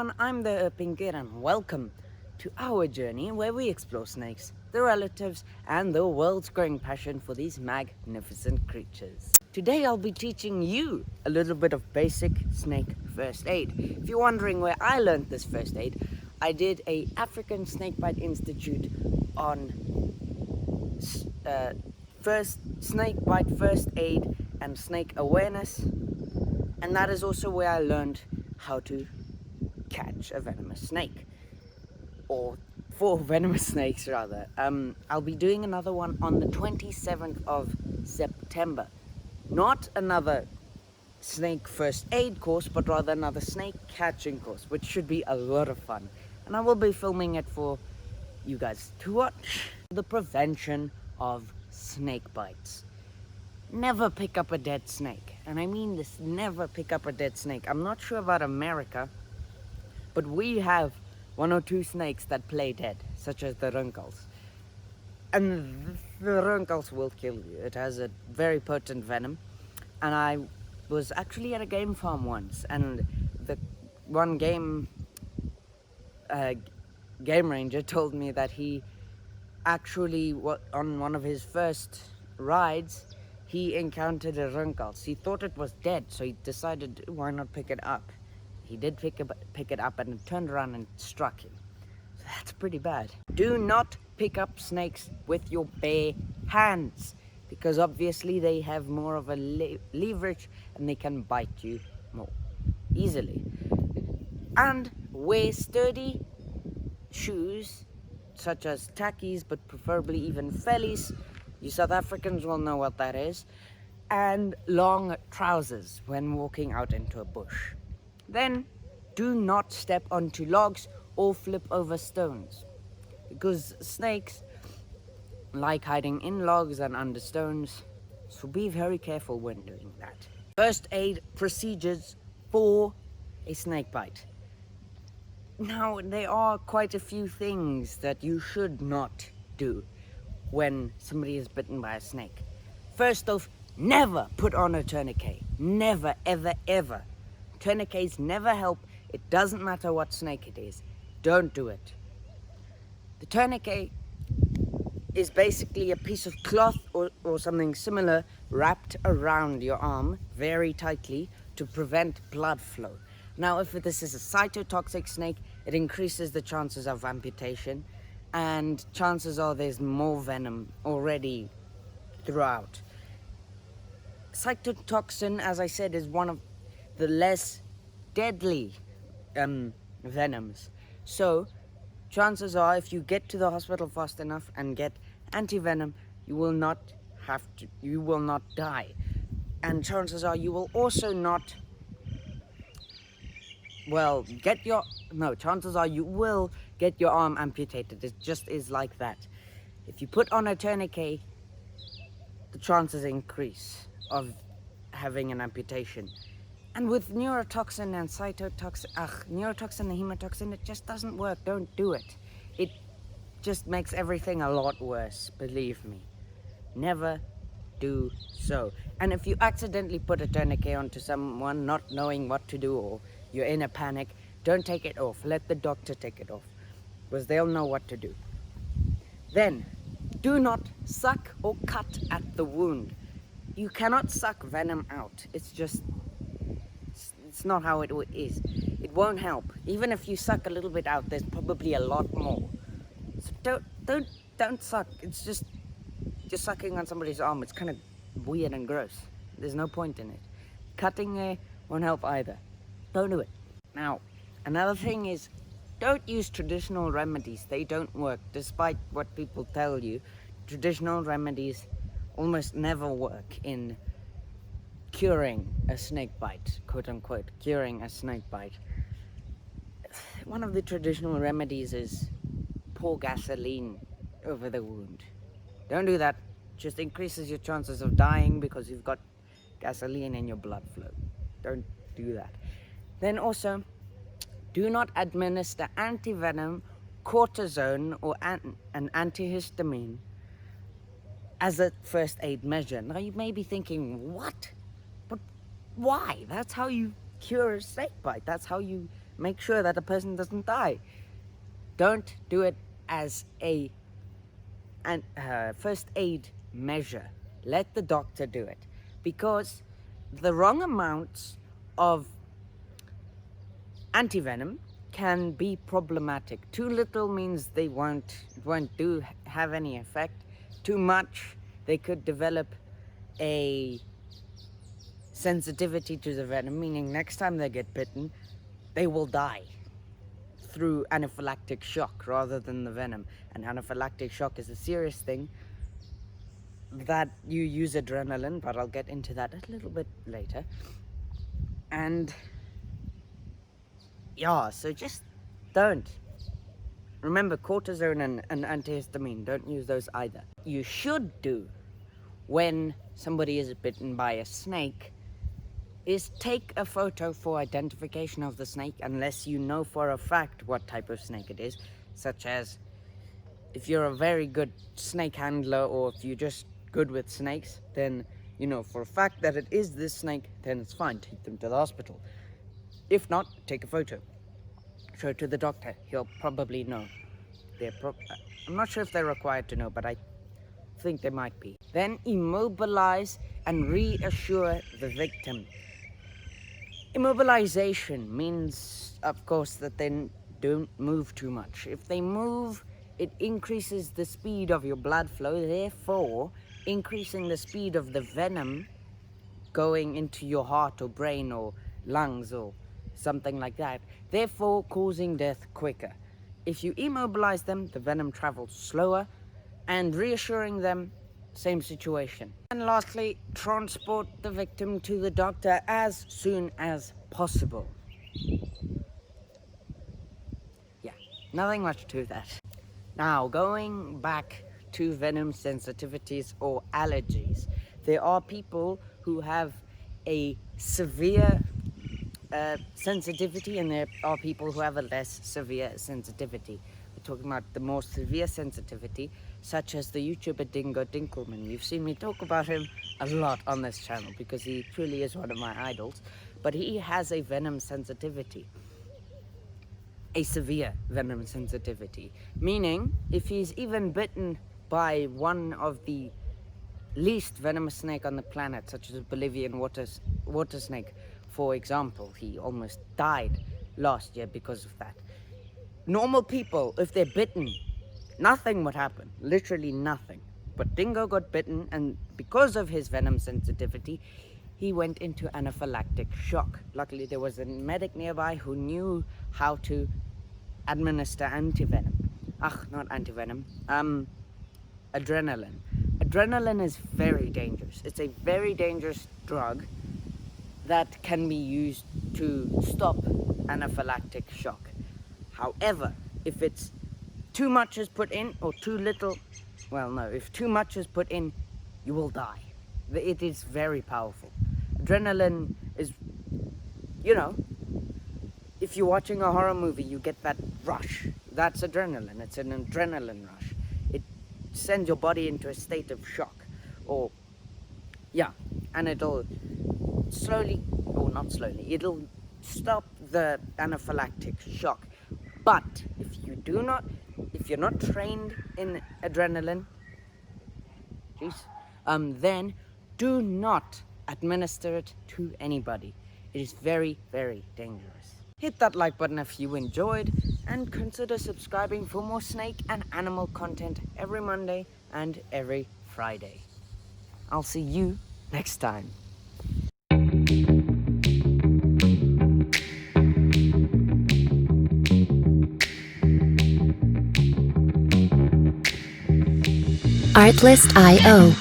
everyone, I'm the Pinkir and welcome to our journey where we explore snakes, their relatives, and the world's growing passion for these magnificent creatures. Today I'll be teaching you a little bit of basic snake first aid. If you're wondering where I learned this first aid, I did a African Snakebite Institute on snakebite first aid and snake awareness, and that is also where I learned how to catch a venomous snake, or 4 venomous snakes rather. I'll be doing another one on the 27th of September. Not another snake first aid course, but rather another snake catching course, which should be a lot of fun. And I will be filming it for you guys to watch. The prevention of snake bites. Never pick up a dead snake. And I mean this, never pick up a dead snake. I'm not sure about America, but we have 1 or 2 snakes that play dead, such as the runkles. And the runkles will kill you. It has a very potent venom. And I was actually at a game farm once, and the one game ranger told me that he actually, on one of his first rides, he encountered a runkles. He thought it was dead, so he decided, why not pick it up? He did pick it up, and it turned around and struck him. So that's pretty bad. Do not pick up snakes with your bare hands, because obviously they have more of a leverage and they can bite you more easily. And wear sturdy shoes, such as tackies, but preferably even fellies. You South Africans will know what that is. And long trousers when walking out into a bush. Then, do not step onto logs or flip over stones, because snakes like hiding in logs and under stones, so be very careful when doing that. First aid procedures for a snake bite. Now, there are quite a few things that you should not do when somebody is bitten by a snake. First off, never put on a tourniquet. Never, ever, ever. Tourniquets never help. It doesn't matter what snake it is. Don't do it. The tourniquet is basically a piece of cloth or something similar wrapped around your arm very tightly to prevent blood flow. Now, if this is a cytotoxic snake, it increases the chances of amputation, and chances are there's more venom already throughout. Cytotoxin, as I said, is one of the less deadly venoms. So, chances are, if you get to the hospital fast enough and get anti-venom, you will not die. And chances are you will also not, chances are you will get your arm amputated. It just is like that. If you put on a tourniquet, the chances increase of having an amputation. And with neurotoxin and neurotoxin and hemotoxin, it just doesn't work. Don't do it. It just makes everything a lot worse, believe me. Never do so. And if you accidentally put a tourniquet onto someone not knowing what to do, or you're in a panic, don't take it off. Let the doctor take it off, because they'll know what to do. Then, do not suck or cut at the wound. You cannot suck venom out. It's not how it is. It won't help. Even if you suck a little bit out, there's probably a lot more. So don't suck. It's just sucking on somebody's arm. It's kind of weird and gross. There's no point in it. Cutting there won't help either. Don't do it. Now, another thing is, don't use traditional remedies. They don't work. Despite what people tell you, traditional remedies almost never work in curing a snake bite, quote unquote, curing a snake bite. One of the traditional remedies is pour gasoline over the wound. Don't do that. Just increases your chances of dying because you've got gasoline in your blood flow. Don't do that. Then also, do not administer antivenom, cortisone, or an antihistamine as a first aid measure. Now you may be thinking, what? But why? That's how you cure a snake bite. That's how you make sure that a person doesn't die. Don't do it as a first aid measure. Let the doctor do it, because the wrong amounts of antivenom can be problematic. Too little means it won't have any effect. Too much, they could develop a sensitivity to the venom, meaning next time they get bitten, they will die through anaphylactic shock rather than the venom. And anaphylactic shock is a serious thing that you use adrenaline, but I'll get into that a little bit later. And yeah, so just don't. Remember, cortisone and antihistamine, don't use those either. You should do when somebody is bitten by a snake is take a photo for identification of the snake, unless you know for a fact what type of snake it is, such as if you're a very good snake handler, or if you're just good with snakes, then you know for a fact that it is this snake, then it's fine, take them to the hospital. If not, take a photo, show it to the doctor, he'll probably know. I'm not sure if they're required to know, but I think they might be. Then immobilize and reassure the victim. Immobilization means, of course, that they don't move too much. If they move, it increases the speed of your blood flow, therefore increasing the speed of the venom going into your heart or brain or lungs or something like that, therefore causing death quicker. If you immobilize them, the venom travels slower, and reassuring them, same situation. And lastly, transport the victim to the doctor as soon as possible. Yeah, nothing much to that. Now, going back to venom sensitivities or allergies, there are people who have a severe sensitivity, and there are people who have a less severe sensitivity. We're talking about the more severe sensitivity, such as the YouTuber Dingo Dinkelman. You've seen me talk about him a lot on this channel because he truly is one of my idols, but he has a venom sensitivity, a severe venom sensitivity, meaning if he's even bitten by one of the least venomous snake on the planet, such as a Bolivian water snake, for example. He almost died last year because of that. Normal people, if they're bitten, nothing would happen, literally nothing. But Dingo got bitten, and because of his venom sensitivity, he went into anaphylactic shock. Luckily, there was a medic nearby who knew how to administer antivenom. Not antivenom, adrenaline. Adrenaline is very dangerous. It's a very dangerous drug that can be used to stop anaphylactic shock. However, if it's too much is put in or too little, well, no, if too much is put in, you will die. It is very powerful. Adrenaline is, you know, if you're watching a horror movie, you get that rush. That's adrenaline. It's an adrenaline rush. It sends your body into a state of shock. Or, yeah, and it'll slowly, or not slowly, it'll stop the anaphylactic shock. But if you're not trained in adrenaline, then do not administer it to anybody. It is very, very dangerous. Hit that like button if you enjoyed, and consider subscribing for more snake and animal content every Monday and every Friday. I'll see you next time. Artlist.io